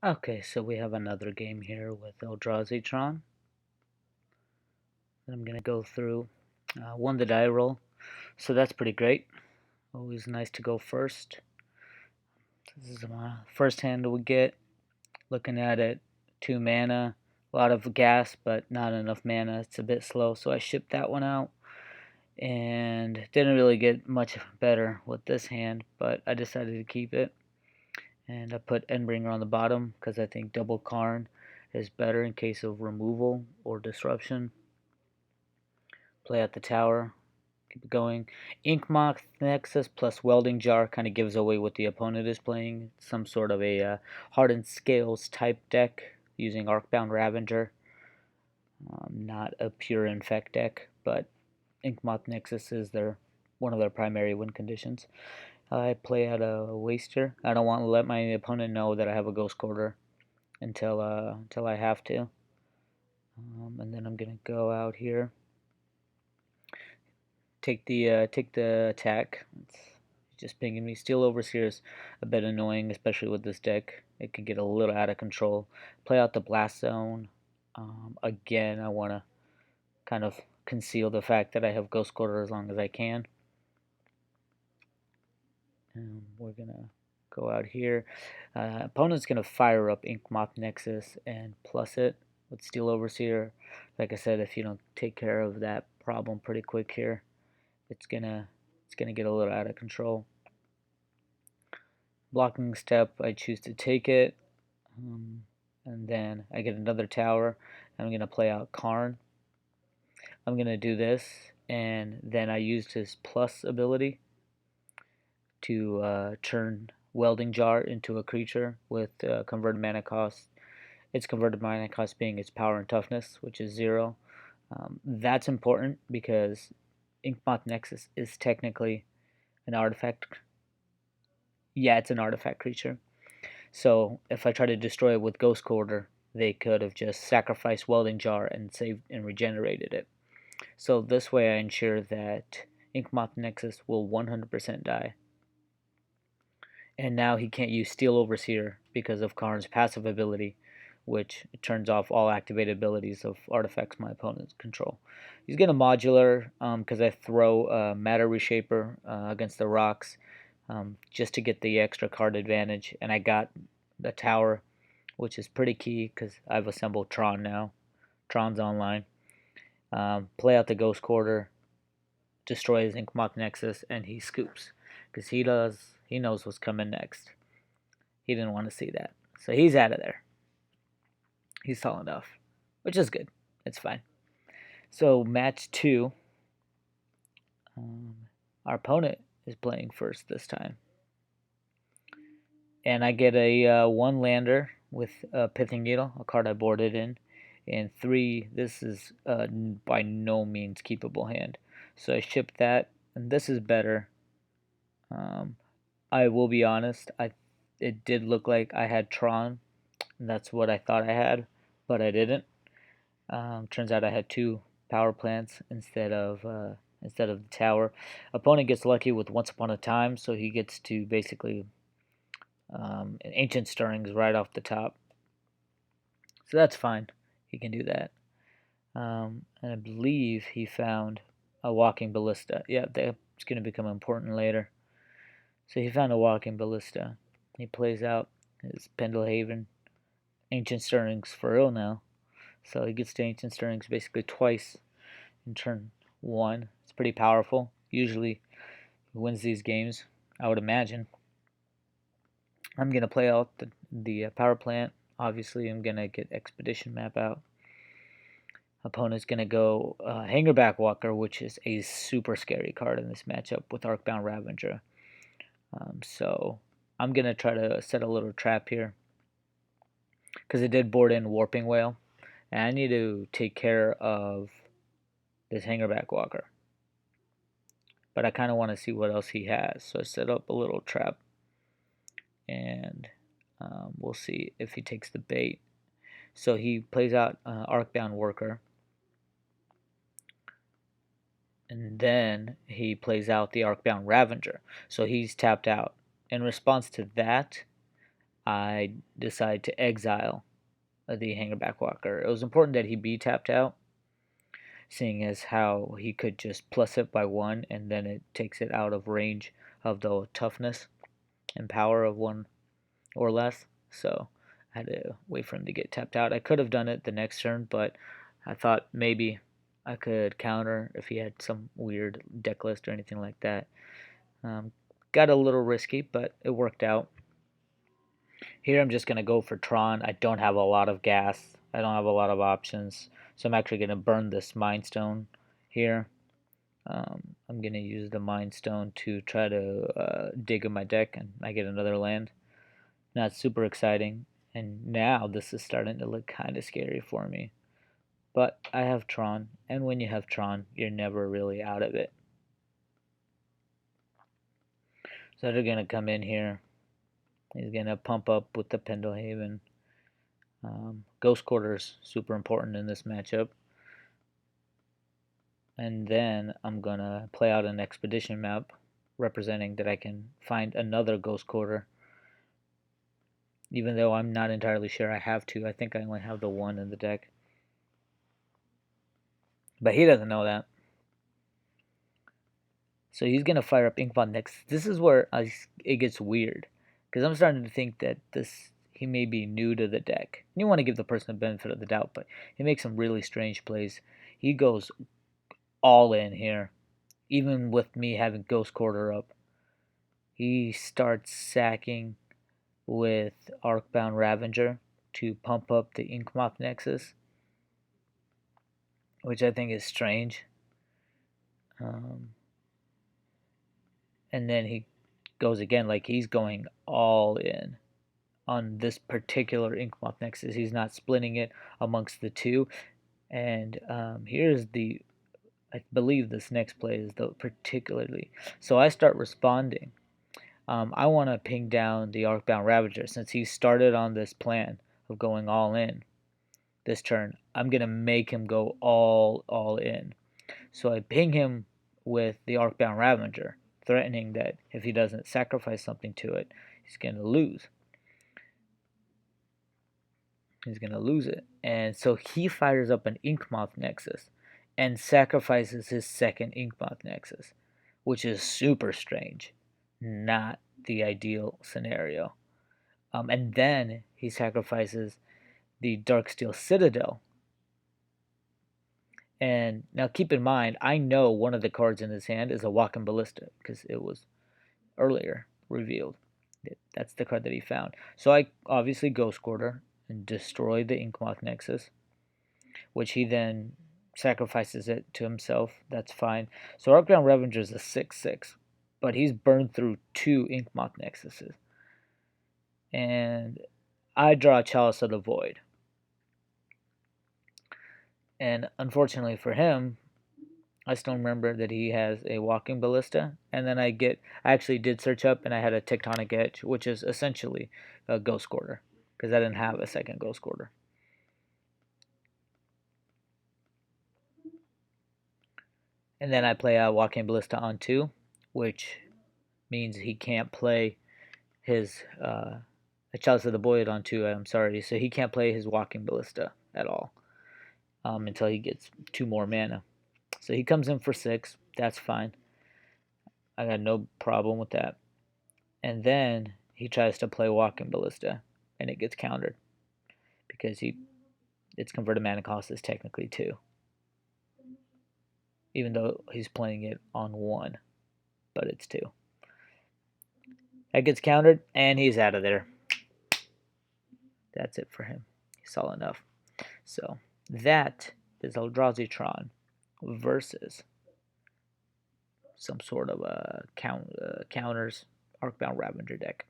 Okay, so we have another game here with E-tron. I'm going to go through one the die roll, so that's pretty great. Always nice to go first. This is my first hand we get. Looking at it, 2 mana, a lot of gas, but not enough mana. It's a bit slow, so I shipped that one out. And didn't really get much better with this hand, but I decided to keep it. And I put Endbringer on the bottom because I think double Karn is better in case of removal or disruption. Play at the tower. Keep it going. Inkmoth Nexus plus Welding Jar kind of gives away what the opponent is playing. Some sort of a hardened scales type deck using Arcbound Ravager. Not a pure infect deck, but Inkmoth Nexus is one of their primary win conditions. I play at a waster. I don't want to let my opponent know that I have a Ghost Quarter until I have to. And then I'm gonna go out here, take the attack. It's just pinging me. Steel Overseer is a bit annoying, especially with this deck. It can get a little out of control. Play out the Blast Zone. Again, I want to kind of conceal the fact that I have Ghost Quarter as long as I can. And we're gonna go out here. Opponent's gonna fire up Inkmoth Nexus and plus it with Steel Overseer. Like I said, if you don't take care of that problem pretty quick here, it's gonna get a little out of control. Blocking step, I choose to take it, and then I get another tower. And I'm gonna play out Karn. I'm gonna do this, and then I used his plus ability to turn Welding Jar into a creature with converted mana cost. Its converted mana cost being its power and toughness, which is 0. That's important because Inkmoth Nexus is technically an artifact. Yeah, it's an artifact creature. So if I try to destroy it with Ghost Quarter, they could have just sacrificed Welding Jar and saved and regenerated it. So this way I ensure that Inkmoth Nexus will 100% die. And now he can't use Steel Overseer because of Karn's passive ability, which turns off all activated abilities of artifacts my opponents control. He's going to modular because I throw Matter Reshaper against the rocks just to get the extra card advantage. And I got the tower, which is pretty key because I've assembled Tron now. Tron's online. Play out the Ghost Quarter, destroys Inkmoth Nexus, and he scoops because he knows what's coming next. He didn't want to see that, so he's out of there. He's tall enough, which is good. It's fine. So match 2, our opponent is playing first this time, and I get a 1 lander with a Pithing Needle, a card I boarded in. And 3, this is by no means keepable hand. So I shipped that, and this is better. I will be honest, it did look like I had Tron, and that's what I thought I had, but I didn't. Turns out I had 2 power plants instead of the tower. Opponent gets lucky with Once Upon a Time, so he gets to basically an Ancient Stirrings right off the top. So that's fine. He can do that. And I believe he found a Walking Ballista. Yeah, that's going to become important later. So he found a Walking Ballista. He plays out his Pendelhaven. Ancient Stirrings for real now. So he gets to Ancient Stirrings basically twice in turn 1. It's pretty powerful. Usually he wins these games, I would imagine. I'm going to play out the power plant. Obviously, I'm going to get Expedition Map out. Opponent's going to go Hangerback Walker, which is a super scary card in this matchup with Arcbound Ravager. So I'm going to try to set a little trap here because it did board in Warping Whale. And I need to take care of this Hangerback Walker. But I kind of want to see what else he has. So I set up a little trap. And we'll see if he takes the bait. So he plays out Arcbound Worker. And then he plays out the Arcbound Ravager. So he's tapped out. In response to that, I decide to exile the Hangerback Walker. It was important that he be tapped out, seeing as how he could just plus it by 1 and then it takes it out of range of the toughness and power of 1 or less. So I had to wait for him to get tapped out. I could have done it the next turn, but I thought maybe I could counter if he had some weird deck list or anything like that. Got a little risky, but it worked out. Here I'm just going to go for Tron. I don't have a lot of gas. I don't have a lot of options. So I'm actually going to burn this Mind Stone here. I'm going to use the Mind Stone to try to dig in my deck, and I get another land. Not super exciting. And now this is starting to look kind of scary for me. But I have Tron, and when you have Tron, you're never really out of it. So they're going to come in here. He's going to pump up with the Pendlehaven. Ghost Quarter's super important in this matchup. And then I'm going to play out an Expedition map representing that I can find another Ghost Quarter. Even though I'm not entirely sure I have two. I think I only have the one in the deck. But he doesn't know that. So he's going to fire up Inkbot next. This is where it gets weird. Because I'm starting to think that he may be new to the deck. You want to give the person the benefit of the doubt, but he makes some really strange plays. He goes all in here, even with me having Ghost Quarter up. He starts sacking with Arcbound Ravager to pump up the Inkmoth Nexus, which I think is strange. And then he goes again, like he's going all in on this particular Inkmoth Nexus. He's not splitting it amongst the two. And here's I believe this next play is particularly. So I start responding. I want to ping down the Arcbound Ravager since he started on this plan of going all in this turn. I'm going to make him go all in. So I ping him with the Arcbound Ravager, threatening that if he doesn't sacrifice something to it, he's going to lose. He's going to lose it. And so he fires up an Inkmoth Nexus and sacrifices his second Inkmoth Nexus, which is super strange. Not the ideal scenario. And then he sacrifices the Darksteel Citadel. And now keep in mind, I know one of the cards in his hand is a Walking Ballista because it was earlier revealed. That's the card that he found. So I obviously Ghost Quarter and destroy the Inkmoth Nexus, which he then sacrifices it to himself. That's fine. So Arcbound Ravager is a 6/6, but he's burned through 2 Inkmoth Nexuses. And I draw Chalice of the Void. And unfortunately for him, I still remember that he has a Walking Ballista. And then I actually did search up and I had a Tectonic Edge, which is essentially a Ghost Quarter, because I didn't have a second Ghost Quarter. And then I play a Walking Ballista on 2, which means he can't play his a Chalice of the Void on 2, I'm sorry. So he can't play his Walking Ballista at all until he gets 2 more mana. So he comes in for 6. That's fine. I got no problem with that. And then he tries to play Walking Ballista, and it gets countered because its converted mana cost is technically 2, even though he's playing it on 1, but it's 2. That gets countered, and he's out of there. That's it for him. He saw enough. So that is Eldrazi Tron versus some sort of counters Arcbound Ravager deck.